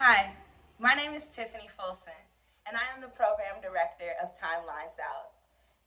Hi, my name is Tiffany Fulson, and I am the Program Director of TimeLine South.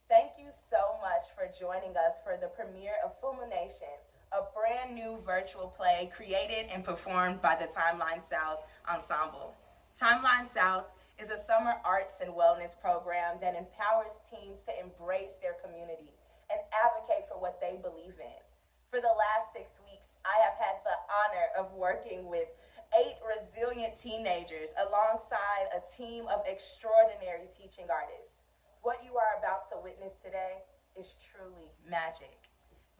Thank you so much for joining us for the premiere of FULMINATION, a brand new virtual play created and performed by the TimeLine South Ensemble. TimeLine South is a summer arts and wellness program that empowers teens to embrace their community and advocate for what they believe in. For the last 6 weeks, I have had the honor of working with 8 resilient teenagers alongside a team of extraordinary teaching artists. What you are about to witness today is truly magic.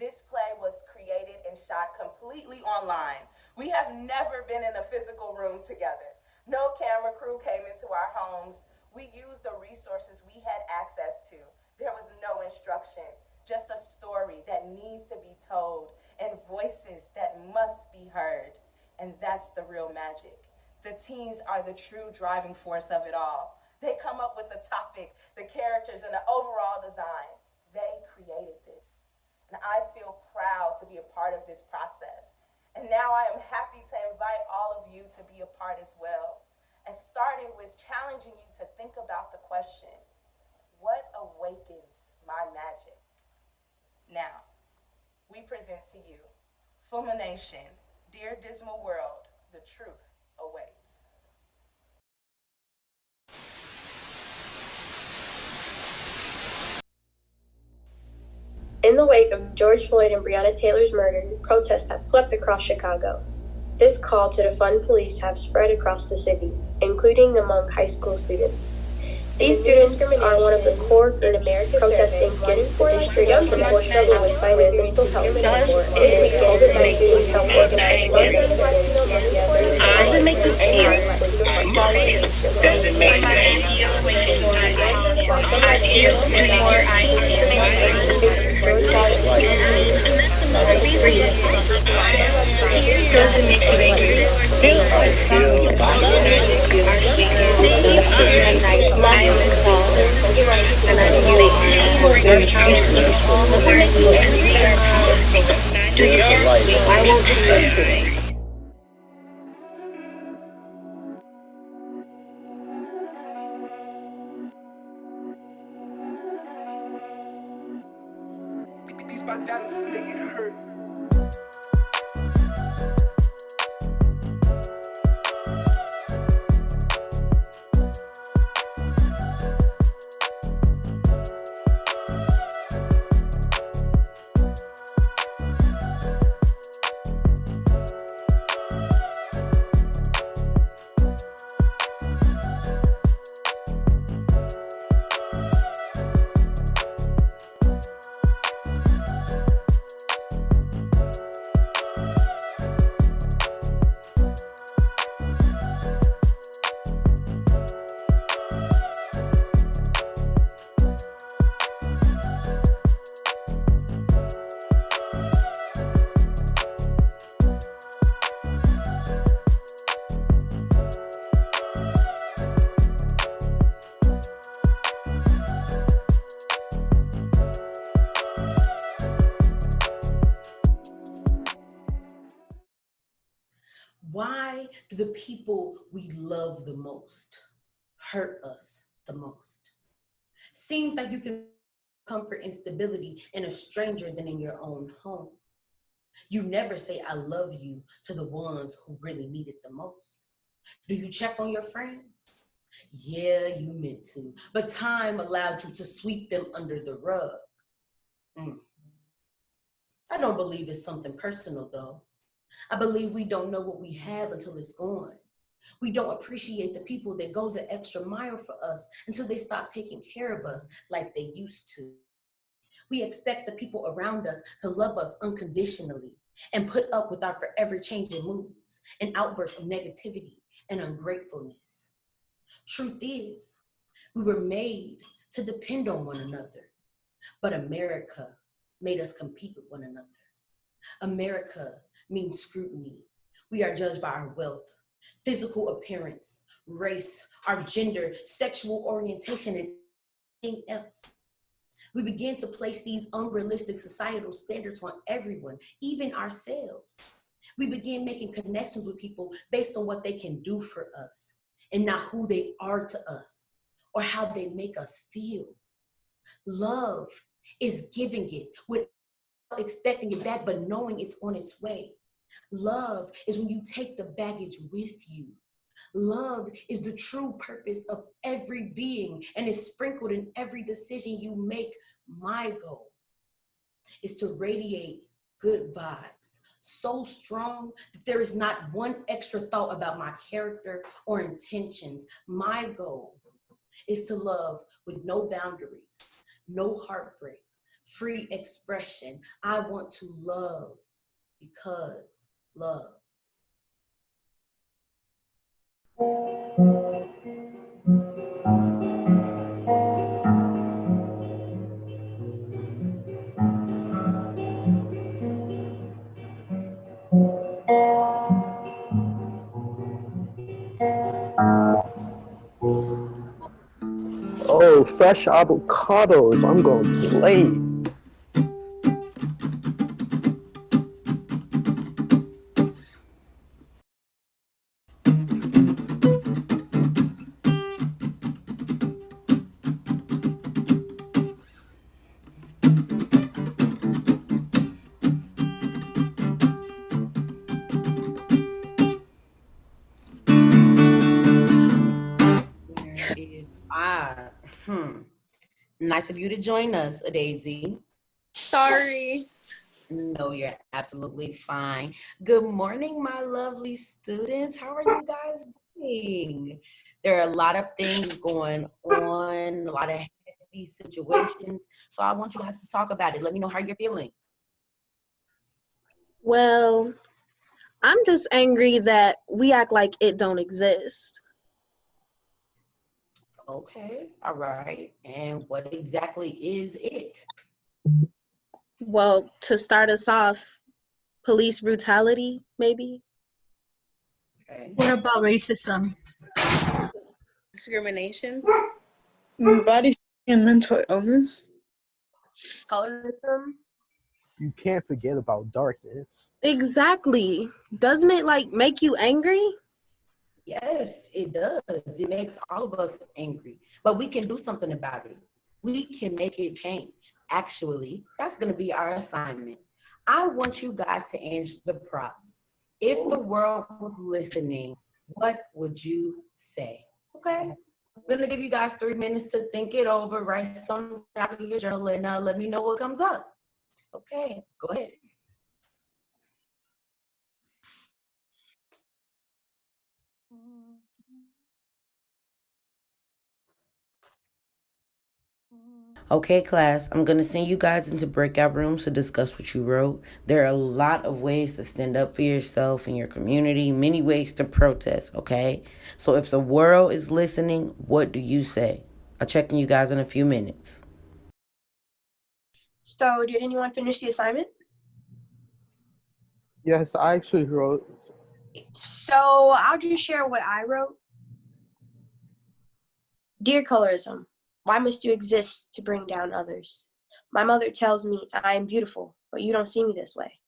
This play was created and shot completely online. We have never been in a physical room together. No camera crew came into our homes. We used the resources we had access to. There was no instruction, just a story that needs to be told and voices that must be heard. And that's the real magic. The teens are the true driving force of it all. They come up with the topic, the characters, and the overall design. They created this. And I feel proud to be a part of this process. And now I am happy to invite all of you to be a part as well. And starting with challenging you to think about the question, what awakens my magic? Now, we present to you Fulmination, Dear Dismal World, the truth awaits. In the wake of George Floyd and Breonna Taylor's murder, protests have swept across Chicago. This call to defund police have spread across the city, including among high school students. These students are one of the core groups protesting against the district's people struggle with silent mental health support and its COVID-19 help organize marches against Does it make you feel? Does it make you ideas do your does it make you angry? Do you care? I won't discuss today. Piece by Dallas, make it hurt. Why do the people we love the most hurt us the most? Seems like you can comfort and stability in a stranger than in your own home. You never say I love you to the ones who really need it the most. Do you check on your friends? Yeah, you meant to, but time allowed you to sweep them under the rug. I don't believe it's something personal though. I believe we don't know what we have until it's gone. We don't appreciate the people that go the extra mile for us until they stop taking care of us like they used to. We expect the people around us to love us unconditionally and put up with our forever changing moods and outbursts of negativity and ungratefulness. Truth is, we were made to depend on one another, but America made us compete with one another. America means scrutiny. We are judged by our wealth, physical appearance, race, our gender, sexual orientation, and anything else. We begin to place these unrealistic societal standards on everyone, even ourselves. We begin making connections with people based on what they can do for us and not who they are to us or how they make us feel. Love is giving it without expecting it back, but knowing it's on its way. Love is when you take the baggage with you. Love is the true purpose of every being and is sprinkled in every decision you make. My goal is to radiate good vibes so strong that there is not one extra thought about my character or intentions. My goal is to love with no boundaries, no heartbreak, free expression. I want to love because love. Oh, fresh avocados. I'm going to play. Where is I? Nice of you to join us, Daisy. Sorry. No, you're absolutely fine. Good morning, my lovely students. How are you guys doing? There are a lot of things going on, a lot of heavy situations. So I want you guys to talk about it. Let me know how you're feeling. Well, I'm just angry that we act like it don't exist. Okay, all right. And what exactly is it? Well, to start us off, police brutality, maybe? Okay. What about racism? Discrimination. Body and mental illness. Colorism? You can't forget about darkness. Exactly. Doesn't it make you angry? Yes, it does. It makes all of us angry, but we can do something about it. We can make it change. Actually, that's going to be our assignment. I want you guys to answer the problem. If the world was listening, what would you say? Okay. I'm going to give you guys 3 minutes to think it over, write something out of your journal, and let me know what comes up. Okay, go ahead. Okay, class, I'm going to send you guys into breakout rooms to discuss what you wrote. There are a lot of ways to stand up for yourself and your community, many ways to protest, okay? So if the world is listening, what do you say? I'll check on you guys in a few minutes. So, did anyone finish the assignment? Yes, I actually wrote. So, I'll just share what I wrote. Dear colorism, why must you exist to bring down others? My mother tells me I am beautiful, but you don't see me this way.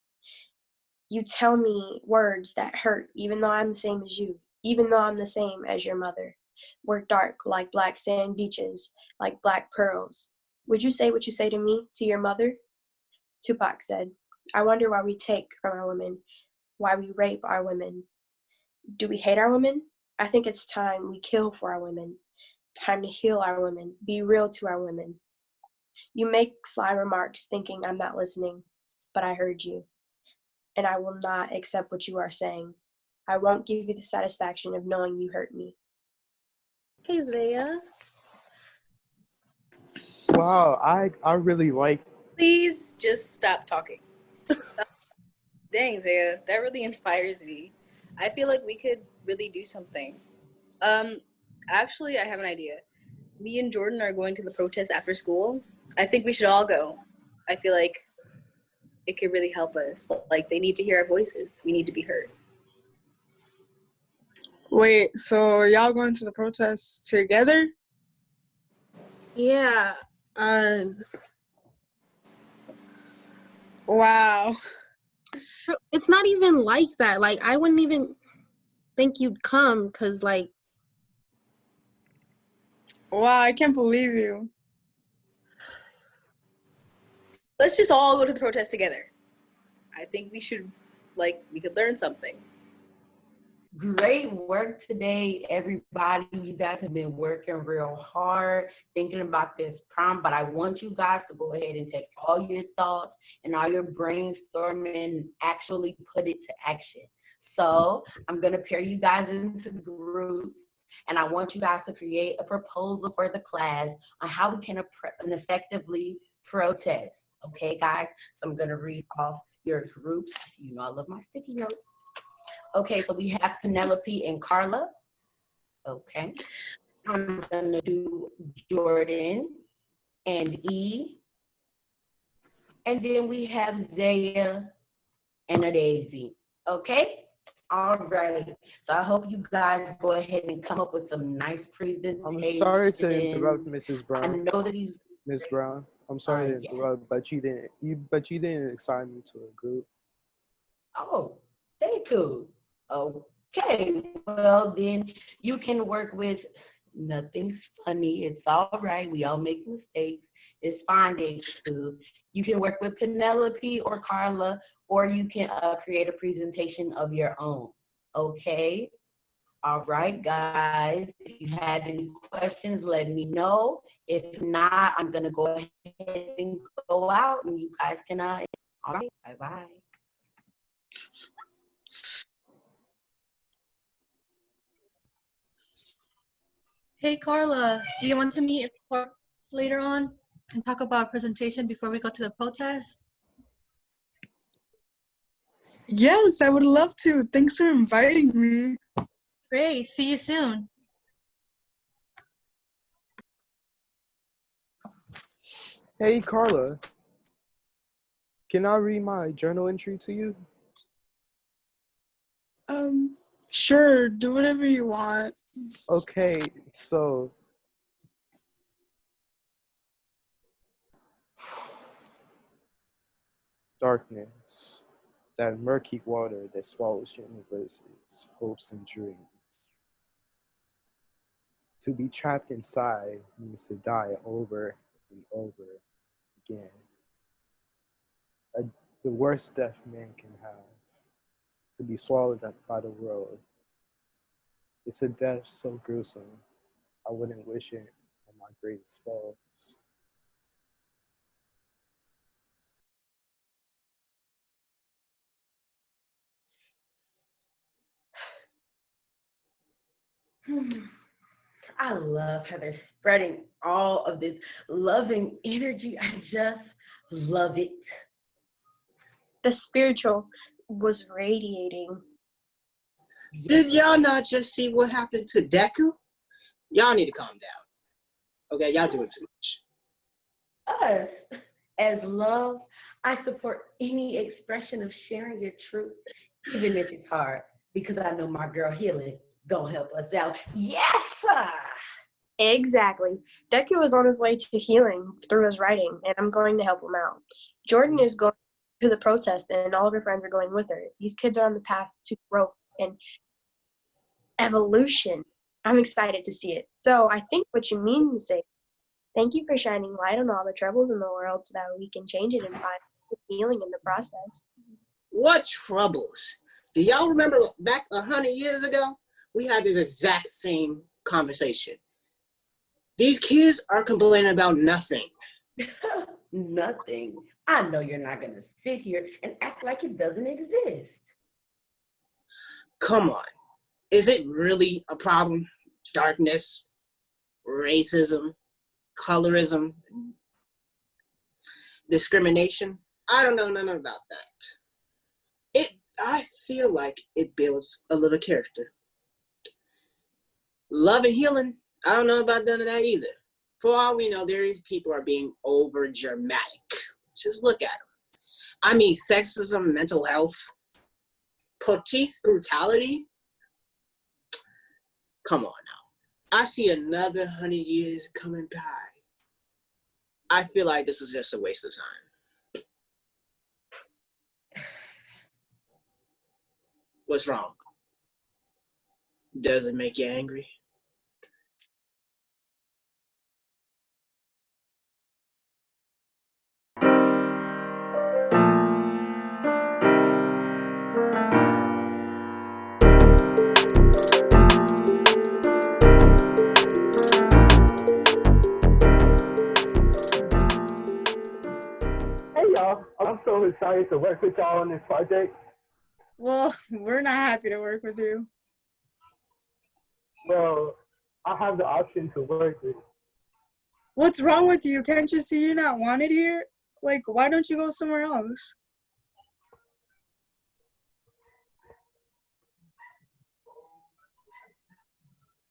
You tell me words that hurt, even though I'm the same as you, even though I'm the same as your mother. We're dark like black sand beaches, like black pearls. Would you say what you say to me, to your mother? Tupac said, I wonder why we take from our women, why we rape our women. Do we hate our women? I think it's time we kill for our women. Time to heal our women, be real to our women. You make sly remarks thinking I'm not listening, but I heard you. And I will not accept what you are saying. I won't give you the satisfaction of knowing you hurt me. Hey, Zaya. Wow, I really like. Please just stop talking. Dang, Zaya, that really inspires me. I feel like we could really do something. Actually, I have an idea. Me and Jordan are going to the protest after school. I think we should all go. I feel like it could really help us. Like, they need to hear our voices. We need to be heard. Wait, so y'all going to the protests together? Yeah. Wow. It's not even like that. Like, I wouldn't even think you'd come because, like, Wow, I can't believe you. Let's just all go to the protest together. I think we could learn something. Great work today, everybody. You guys have been working real hard thinking about this prompt, but I want you guys to go ahead and take all your thoughts and all your brainstorming and actually put it to action. So I'm going to pair you guys into groups, and I want you guys to create a proposal for the class on how we can effectively protest. Okay, guys? So I'm going to read off your groups. You know I love my sticky notes. Okay, so we have Penelope and Carla. Okay. I'm going to do Jordan and E. And then we have Zaya and a Daisy. Okay? All right. So I hope you guys go ahead and come up with some nice presentations. I'm sorry to interrupt, Mrs. I Brown. know that you. Miss Brown, I'm sorry to yeah. interrupt, but you didn't assign me to a group. Oh, thank you. Okay, well then you can work with nothing's funny. It's all right. We all make mistakes. It's fine, Dave, too. You can work with Penelope or Carla, or you can create a presentation of your own. Okay? All right, guys. If you have any questions, let me know. If not, I'm going to go ahead and go out, and you guys can, all right, bye-bye. Hey Carla, do you want to meet later on and talk about presentation before we go to the protest? Yes, I would love to. Thanks for inviting me. Great, see you soon. Hey, Carla. Can I read my journal entry to you? Sure, do whatever you want. Okay, so darkness, that murky water that swallows universes, hopes and dreams. To be trapped inside means to die over and over again. The worst death man can have, to be swallowed up by the world. It's a death so gruesome, I wouldn't wish it on my greatest foes. I love how they're spreading all of this loving energy. I just love it. The spiritual was radiating. Did y'all not just see what happened to Deku? Y'all need to calm down. Okay, y'all doing too much. Us, as love, I support any expression of sharing your truth, even if it's hard, because I know my girl Healing gonna help us out. Yes, sir! Exactly. Deku is on his way to healing through his writing, and I'm going to help him out. Jordan is going to the protest, and all of her friends are going with her. These kids are on the path to growth and evolution. I'm excited to see it. So I think what you mean to say, thank you for shining light on all the troubles in the world so that we can change it and find healing in the process. What troubles? Do y'all remember back 100 years ago? We had this exact same conversation. These kids are complaining about nothing. Nothing. I know you're not gonna sit here and act like it doesn't exist. Come on. Is it really a problem? Darkness, racism, colorism, discrimination? I don't know nothing about that. I feel like it builds a little character. Love and healing, I don't know about none of that either. For all we know, these people are being over dramatic. Just look at them. I mean, sexism, mental health, police brutality. Come on now. I see another 100 years coming by. I feel like this is just a waste of time. What's wrong? Does it make you angry? Hey y'all, I'm so excited to work with y'all on this project. Well, we're not happy to work with you. Well, I have the option to work with. What's wrong with you? Can't you see you're not wanted here? Like, why don't you go somewhere else?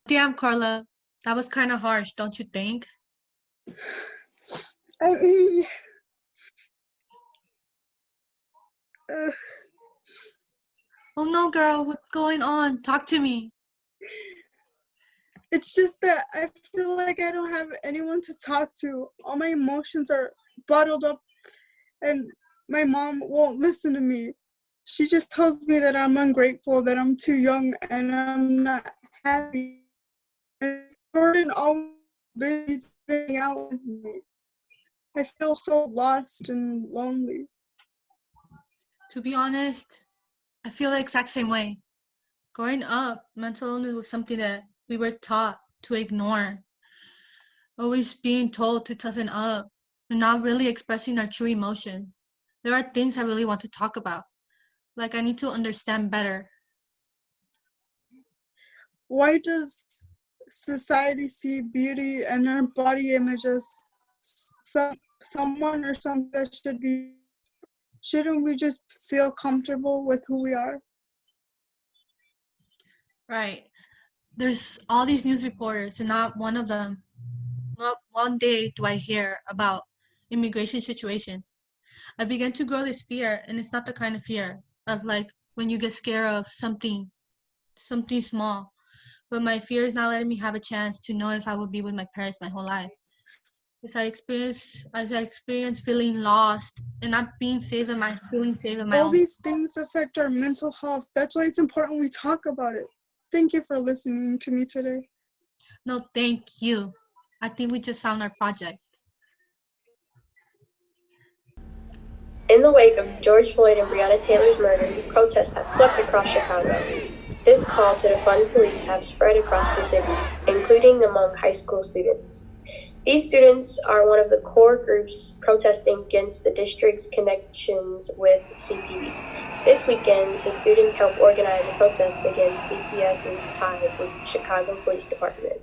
Damn, Carla, that was kind of harsh, don't you think? I mean, Oh no, girl, what's going on? Talk to me. it's just that I feel like I don't have anyone to talk to. All my emotions are bottled up, and my mom won't listen to me. She just tells me that I'm ungrateful, that I'm too young, and I'm not happy. And Jordan always been sitting out with me. I feel so lost and lonely. To be honest, I feel the exact same way. Growing up, mental illness was something that we were taught to ignore. Always being told to toughen up and not really expressing our true emotions. There are things I really want to talk about. Like I need to understand better. Why does society see beauty and our body image as someone or something that should be? Shouldn't we just feel comfortable with who we are? Right. There's all these news reporters and not one of them, not one day do I hear about immigration situations. I began to grow this fear, and it's not the kind of fear of like when you get scared of something small, but my fear is not letting me have a chance to know if I will be with my parents my whole life. As I experience feeling lost and not being safe in my All own. these things affect our mental health. That's why it's important we talk about it. Thank you for listening to me today. No, thank you. I think we just found our project. In the wake of George Floyd and Breonna Taylor's murder, protests have swept across Chicago. This call to defund police have spread across the city, including among high school students. These students are one of the core groups protesting against the district's connections with CPD. This weekend, the students helped organize a protest against CPS's ties with the Chicago Police Department.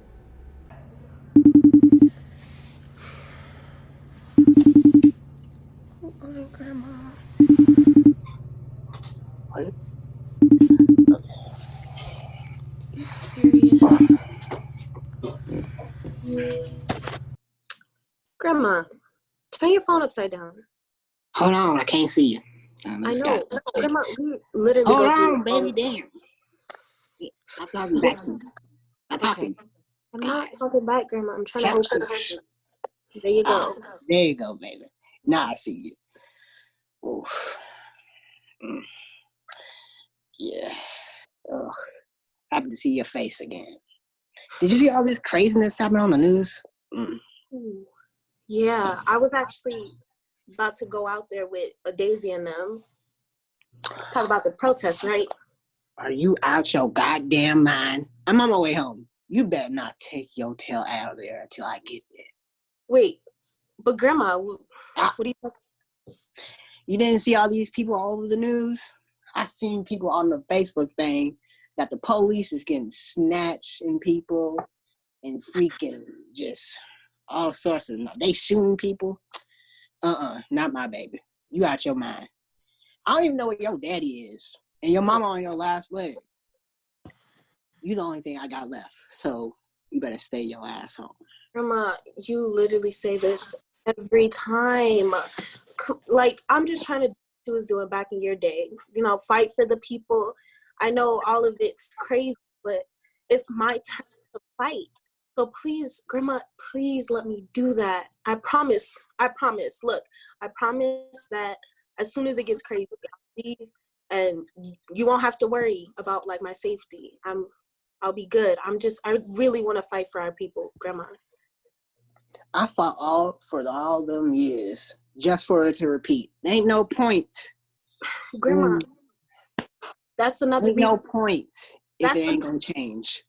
Oh, Grandma. What? You serious? Grandma, turn your phone upside down. Hold on, I can't see you. I know. Grandma, we literally Hold go through on, this all baby, the time. damn. Stop talking back to me. Stop talking. I'm God. not talking back, Grandma. I'm trying to Shut open. up. There you go. Oh, there you go, baby. Now I see you. Oof. Mm. Yeah. Ugh. Happy to see your face again. Did you see all this craziness happening on the news? Mm. Ooh. Yeah, I was actually about to go out there with a Daisy and them. Talk about the protest, right? Are you out your goddamn mind? I'm on my way home. You better not take your tail out of there until I get there. Wait, but Grandma, what do you think? You didn't see all these people all over the news? I seen people on the Facebook thing that the police is getting snatching people and freaking just all sorts of, they shooting people. Not my baby. You out your mind. I don't even know where your daddy is. And your mama on your last leg. You the only thing I got left. So you better stay your ass home. Grandma, you literally say this every time. Like, I'm just trying to do what you was doing back in your day. You know, fight for the people. I know all of it's crazy, but it's my turn to fight. So please, Grandma, please let me do that. I promise. Look, I promise that as soon as it gets crazy, I'll leave and you won't have to worry about like my safety. I'll be good. I really want to fight for our people, Grandma. I fought all them years just for it to repeat. Ain't no point. Grandma, that's another Ain't reason. no point if it ain't gonna change.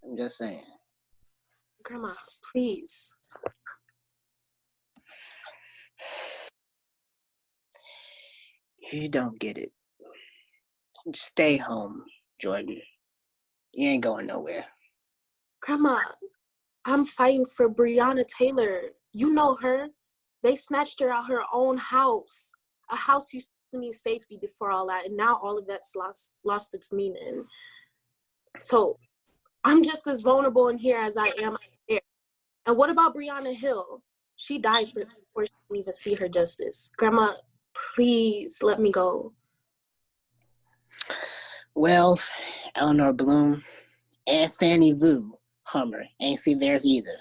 I'm just saying. Grandma, please. You don't get it. Stay home, Jordan. You ain't going nowhere. Grandma, I'm fighting for Breonna Taylor. You know her. They snatched her out her own house. A house used to mean safety before all that, and now all of that's lost its meaning. So I'm just as vulnerable in here as I am out there. And what about Breonna Hill? She died before she didn't even see her justice. Grandma, please let me go. Well, Eleanor Bloom and Fannie Lou Hummer ain't see theirs either.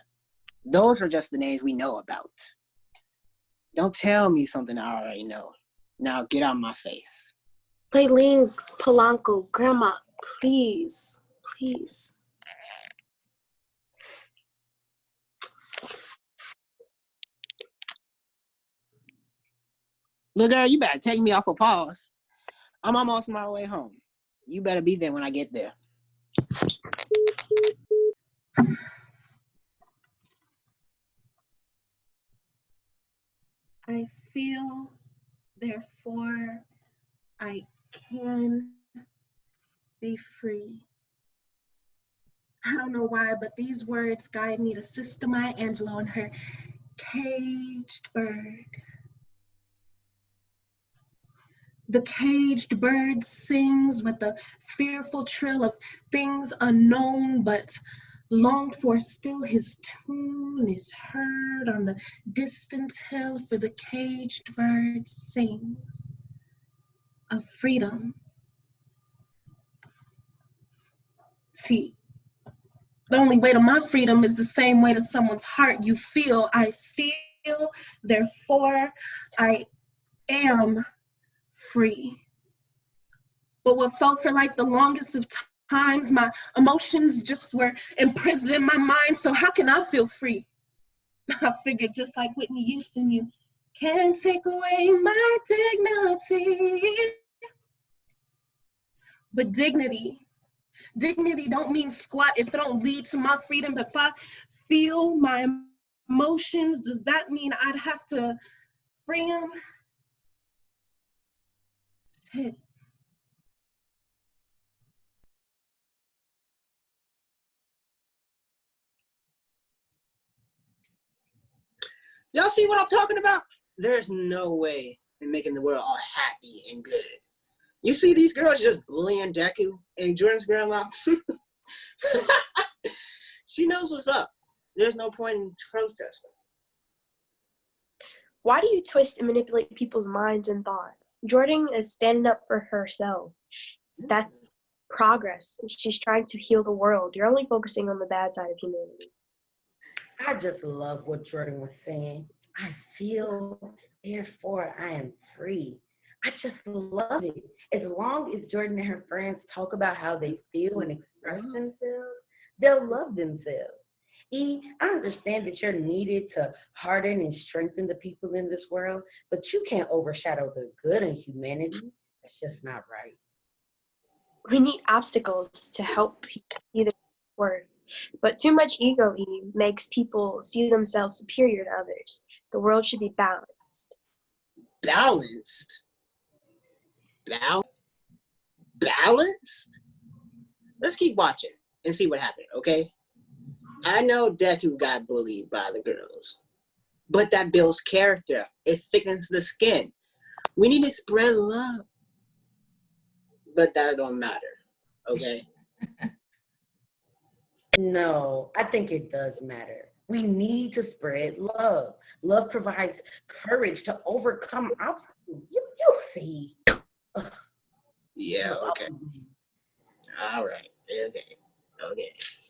Those are just the names we know about. Don't tell me something I already know. Now get out of my face. Leilene Polanco, Grandma, please, please. Look, girl, you better take me off a pause. I'm almost on my way home. You better be there when I get there. I feel, therefore, I can be free. I don't know why, but these words guide me to Sister Maya Angelou and her caged bird. The caged bird sings with the fearful trill of things unknown but longed for. Still his tune is heard on the distant hill, for the caged bird sings of freedom. See, the only way to my freedom is the same way to someone's heart. You feel, I feel, therefore I am free. But what felt for like the longest of times, my emotions just were imprisoned in my mind. So how can I feel free? I figured just like Whitney Houston, you can't take away my dignity. But dignity don't mean squat if it don't lead to my freedom. But if I feel my emotions, does that mean I'd have to free them? Shit. Y'all see what I'm talking about? There's no way in making the world all happy and good. You see these girls just bullying Deku and Jordan's grandma? She knows what's up. There's no point in protesting. Why do you twist and manipulate people's minds and thoughts? Jordan is standing up for herself. That's progress. She's trying to heal the world. You're only focusing on the bad side of humanity. I just love what Jordan was saying. I feel, therefore I am free. I just love it. As long as Jordan and her friends talk about how they feel and express themselves, they'll love themselves. I understand that you're needed to harden and strengthen the people in this world, but you can't overshadow the good in humanity. That's just not right. We need obstacles to help people see their worth. But too much ego makes people see themselves superior to others. The world should be balanced. Balanced? Balanced? Let's keep watching and see what happened, okay? I know Deku got bullied by the girls, but that builds character. It thickens the skin. We need to spread love. But that don't matter, okay? No, I think it does matter. We need to spread love. Love provides courage to overcome obstacles. You'll see. Ugh. Yeah, okay. All right, okay,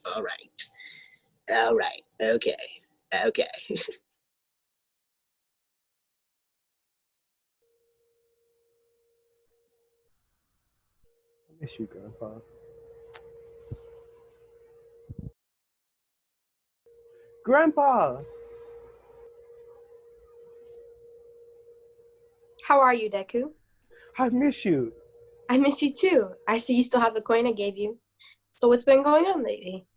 all right, okay. Miss you, Grandpa. Grandpa! How are you, Deku? I miss you. I miss you too. I see you still have the coin I gave you. So what's been going on lately?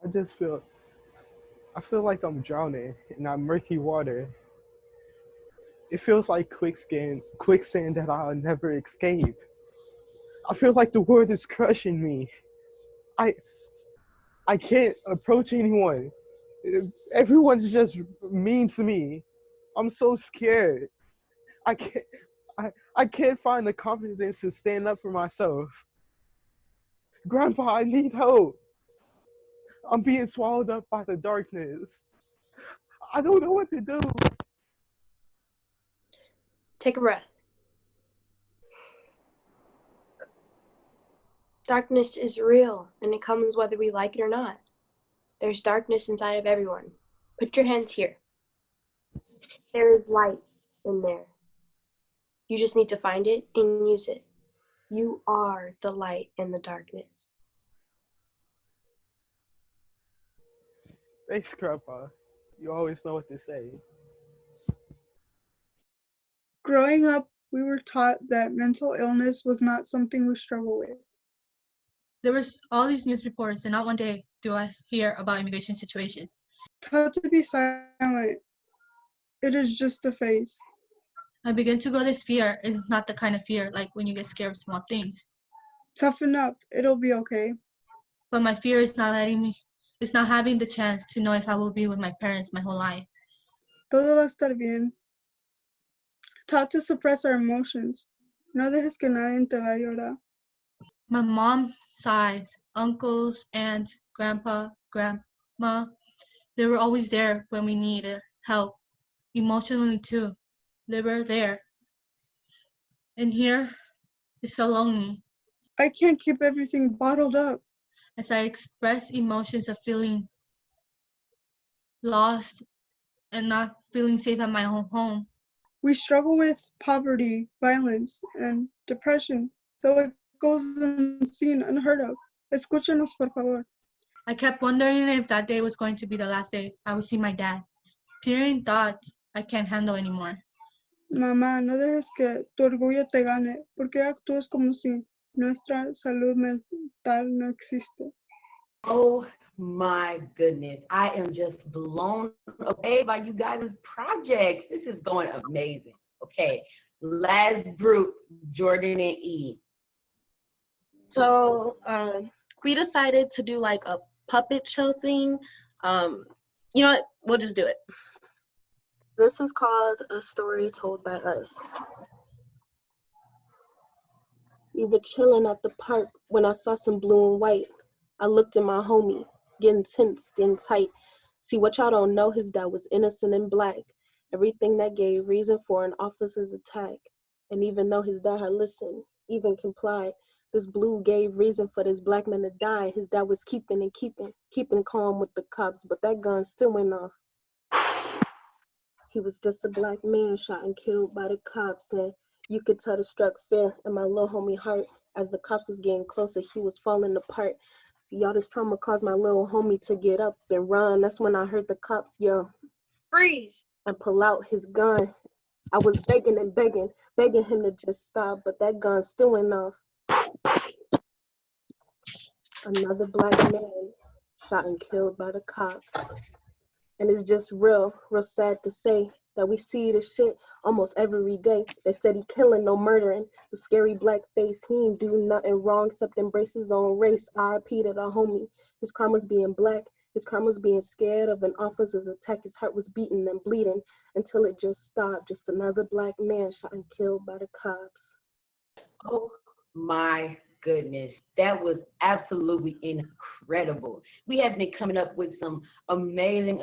I just feel like I'm drowning in that murky water. It feels like quicksand that I'll never escape. I feel like the world is crushing me. I I can't approach anyone. Everyone's just mean to me. I'm so scared. I can't I can't find the confidence to stand up for myself. Grandpa, I need help. I'm being swallowed up by the darkness. I don't know what to do. Take a breath. Darkness is real, and it comes whether we like it or not. There's darkness inside of everyone. Put your hands here. There is light in there. You just need to find it and use it. You are the light in the darkness. Thanks, Grandpa. You always know what to say. Growing up, we were taught that mental illness was not something we struggle with. There was all these news reports, and not one day do I hear about immigration situations. Taught to be silent. It is just a phase. I begin to grow this fear. It's not the kind of fear like when you get scared of small things. Toughen up. It'll be okay. But my fear is not it's not having the chance to know if I will be with my parents my whole life. Todo va a estar bien. Taught to suppress our emotions. No dejes que nadie te vea llorar. My mom's sides, uncles, aunts, grandpa, grandma, they were always there when we needed help, emotionally too. They were there. And here, it's so lonely. I can't keep everything bottled up. As I express emotions of feeling lost and not feeling safe at my own home. We struggle with poverty, violence, and depression, though it goes unseen, unheard of. Escúchanos, por favor. I kept wondering if that day was going to be the last day I would see my dad. Tearing thoughts I can't handle anymore. Mamá, no dejes que tu orgullo te gane, porque actúas como si nuestra salud mental no existe. Oh my goodness. I am just blown away by you guys' projects. This is going amazing. Okay, last group, Jordan and E. So we decided to do like a puppet show thing. You know what? We'll just do it. This is called A Story Told by Us. We were chilling at the park when I saw some blue and white. I looked at my homie, getting tense, getting tight. See, what y'all don't know, his dad was innocent and black. Everything that gave reason for an officer's attack. And even though his dad had listened, even complied, this blue gave reason for this black man to die. His dad was keeping calm with the cops, but that gun still went off. He was just a black man shot and killed by the cops, and you could tell the struck fear in my little homie heart. As the cops was getting closer, he was falling apart. See, y'all, this trauma caused my little homie to get up and run. That's when I heard the cops yell, "Freeze!" and pull out his gun. I was begging and begging him to just stop, but that gun still went off. Another black man shot and killed by the cops. And it's just real sad to say that we see this shit almost every day. They steady killing, no murdering. The scary black face, he ain't do nothing wrong except embrace his own race. R.I.P. to the homie. His crime was being black. His crime was being scared of an officer's attack. His heart was beating and bleeding until it just stopped. Just another black man shot and killed by the cops. Oh my goodness, that was absolutely incredible. We have been coming up with some amazing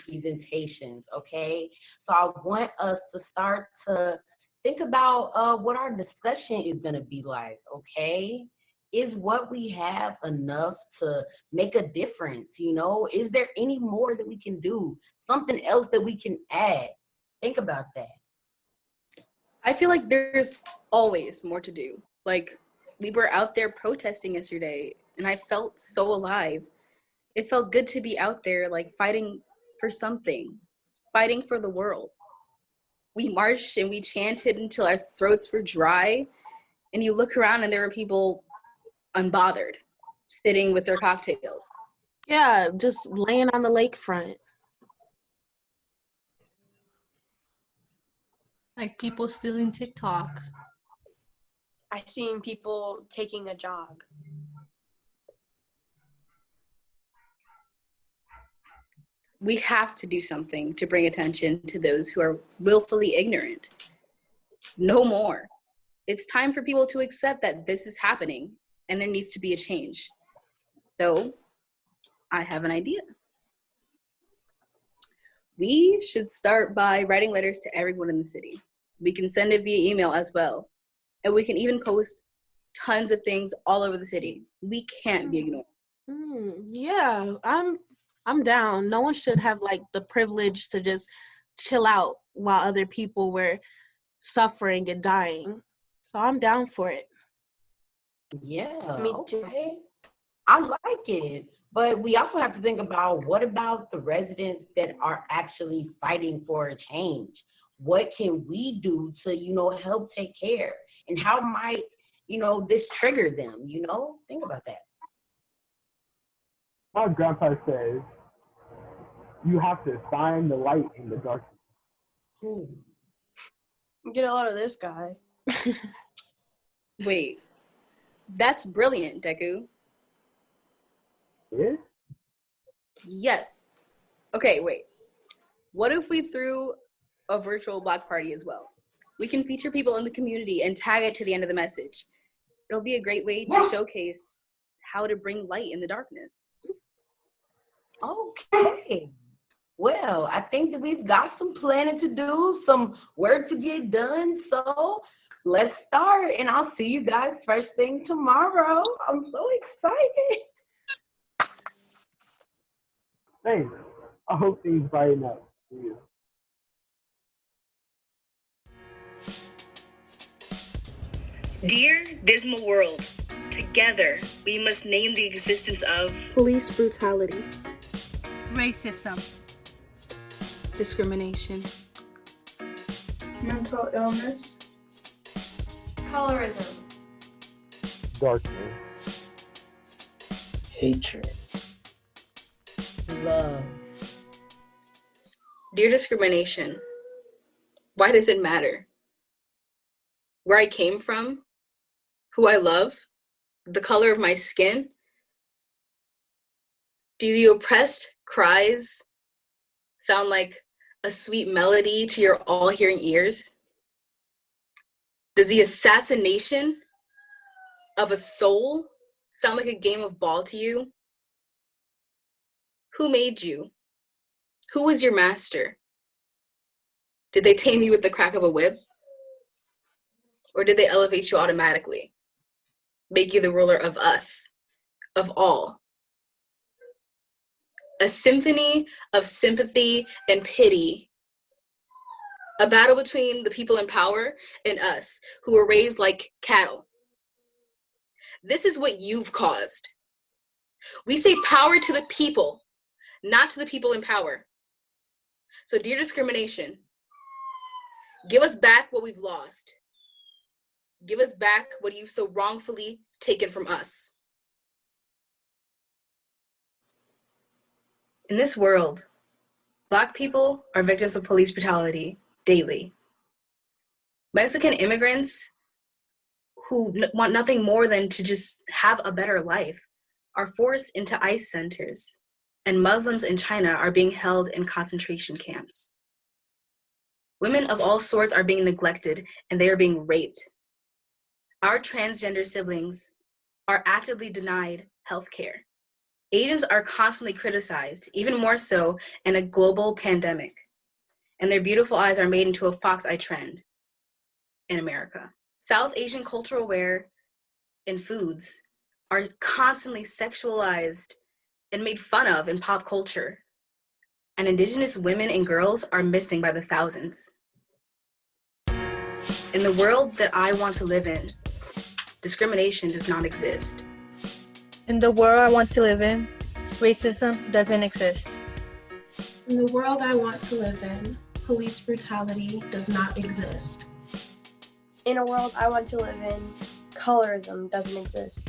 presentations, okay? So I want us to start to think about what our discussion is gonna be like, okay? Is what we have enough to make a difference, you know? Is there any more that we can do? Something else that we can add? Think about that. I feel like there's always more to do. Like, We were out there protesting yesterday, and I felt so alive. It felt good to be out there, like fighting for something, fighting for the world. We marched and we chanted until our throats were dry, and you look around and there were people unbothered, sitting with their cocktails. Yeah, just laying on the lakefront. Like people stealing TikToks. I seen people taking a jog. We have to do something to bring attention to those who are willfully ignorant. No more. It's time for people to accept that this is happening and there needs to be a change. So I have an idea. We should start by writing letters to everyone in the city. We can send it via email as well. And we can even post tons of things all over the city. We can't be ignored. Yeah, I'm down. No one should have like the privilege to just chill out while other people were suffering and dying. So I'm down for it. Yeah, Me too. okay. I like it. But we also have to think about, what about the residents that are actually fighting for a change? What can we do to, help take care? And how might, this trigger them, Think about that. My grandpa says you have to find the light in the darkness. Get a load of this guy. Wait, that's brilliant, Deku. Yeah? Yes. Okay, wait. What if we threw a virtual block party as well? We can feature people in the community and tag it to the end of the message. It'll be a great way to showcase how to bring light in the darkness. Okay. Well, I think that we've got some planning to do, some work to get done. So let's start, and I'll see you guys first thing tomorrow. I'm so excited. Thanks. I hope things brighten up for you. Dear Dismal World, together we must name the existence of Police brutality, Racism. discrimination, Mental illness. Colorism. Darkness. Hatred. Love. Dear discrimination, why does it matter? Where I came from, who I love, the color of my skin? Do the oppressed cries sound like a sweet melody to your all-hearing ears? Does the assassination of a soul sound like a game of ball to you? Who made you? Who was your master? Did they tame you with the crack of a whip? Or did they elevate you automatically? Make you the ruler of us, of all? A symphony of sympathy and pity. A battle between the people in power and us, who were raised like cattle. This is what you've caused. We say power to the people, not to the people in power. So dear discrimination, give us back what we've lost. Give us back what you've so wrongfully taken from us. In this world, Black people are victims of police brutality daily. Mexican immigrants who want nothing more than to just have a better life are forced into ICE centers, and Muslims in China are being held in concentration camps. Women of all sorts are being neglected and they are being raped. Our transgender siblings are actively denied health care. Asians are constantly criticized, even more so in a global pandemic, and their beautiful eyes are made into a fox eye trend in America. South Asian cultural wear and foods are constantly sexualized and made fun of in pop culture, and Indigenous women and girls are missing by the thousands. In the world that I want to live in, discrimination does not exist. In the world I want to live in, racism doesn't exist. In the world I want to live in, police brutality does not exist. In a world I want to live in, colorism doesn't exist.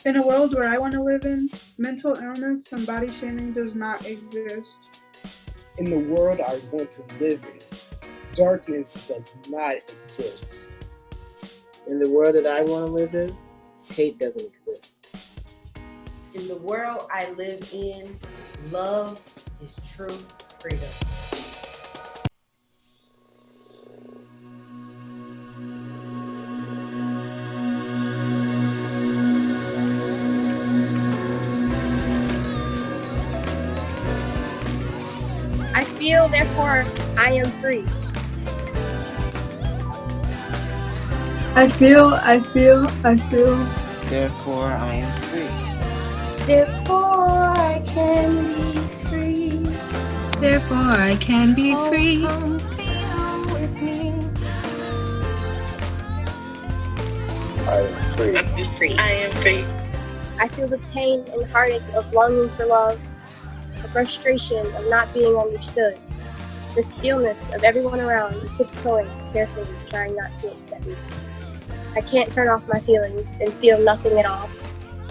In a world where I want to live in, mental illness and body shaming does not exist. In the world I want to live in, darkness does not exist. In the world that I want to live in, hate doesn't exist. In the world I live in, love is true freedom. I feel, therefore, I am free. I feel. Therefore, I am free. Therefore, I can be free. Therefore, I can be free. Come feel with me. I am free. I am free. I feel the pain and heartache of longing for love, the frustration of not being understood, the stillness of everyone around tiptoeing carefully, trying not to upset me. I can't turn off my feelings and feel nothing at all.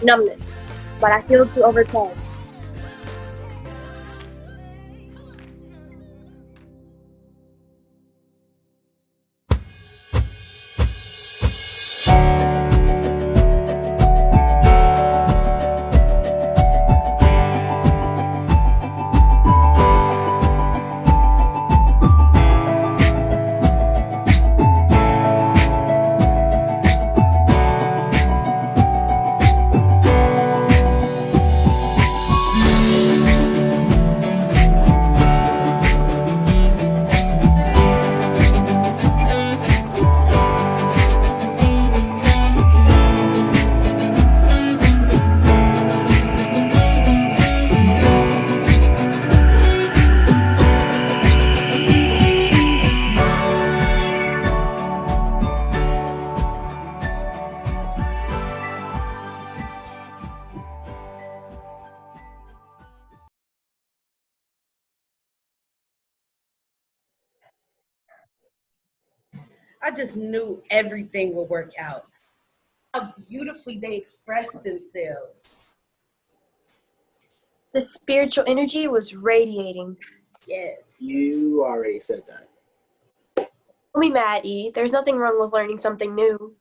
Numbness, but I feel to overcome. I just knew everything would work out. How beautifully they expressed themselves. The spiritual energy was radiating. Yes. You already said that. Don't be mad, E. There's nothing wrong with learning something new.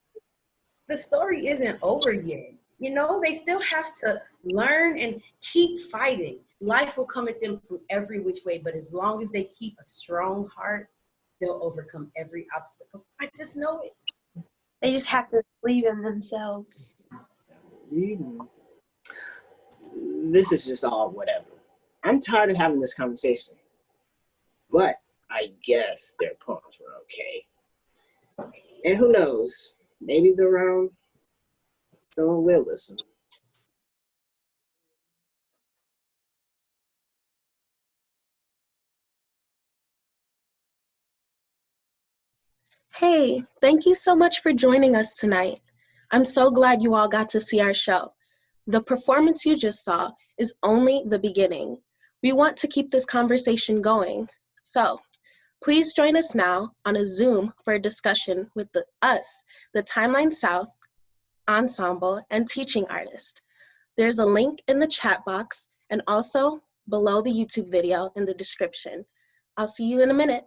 The story isn't over yet. You know, they still have to learn and keep fighting. Life will come at them from every which way, but as long as they keep a strong heart, they'll overcome every obstacle. I just know it. They just have to believe in themselves. This is just all whatever. I'm tired of having this conversation. But I guess their poems were okay. And who knows, maybe someone will listen. Hey, thank you so much for joining us tonight. I'm so glad you all got to see our show. The performance you just saw is only the beginning. We want to keep this conversation going. So please join us now on a Zoom for a discussion with the TimeLine South Ensemble and teaching artist. There's a link in the chat box and also below the YouTube video in the description. I'll see you in a minute.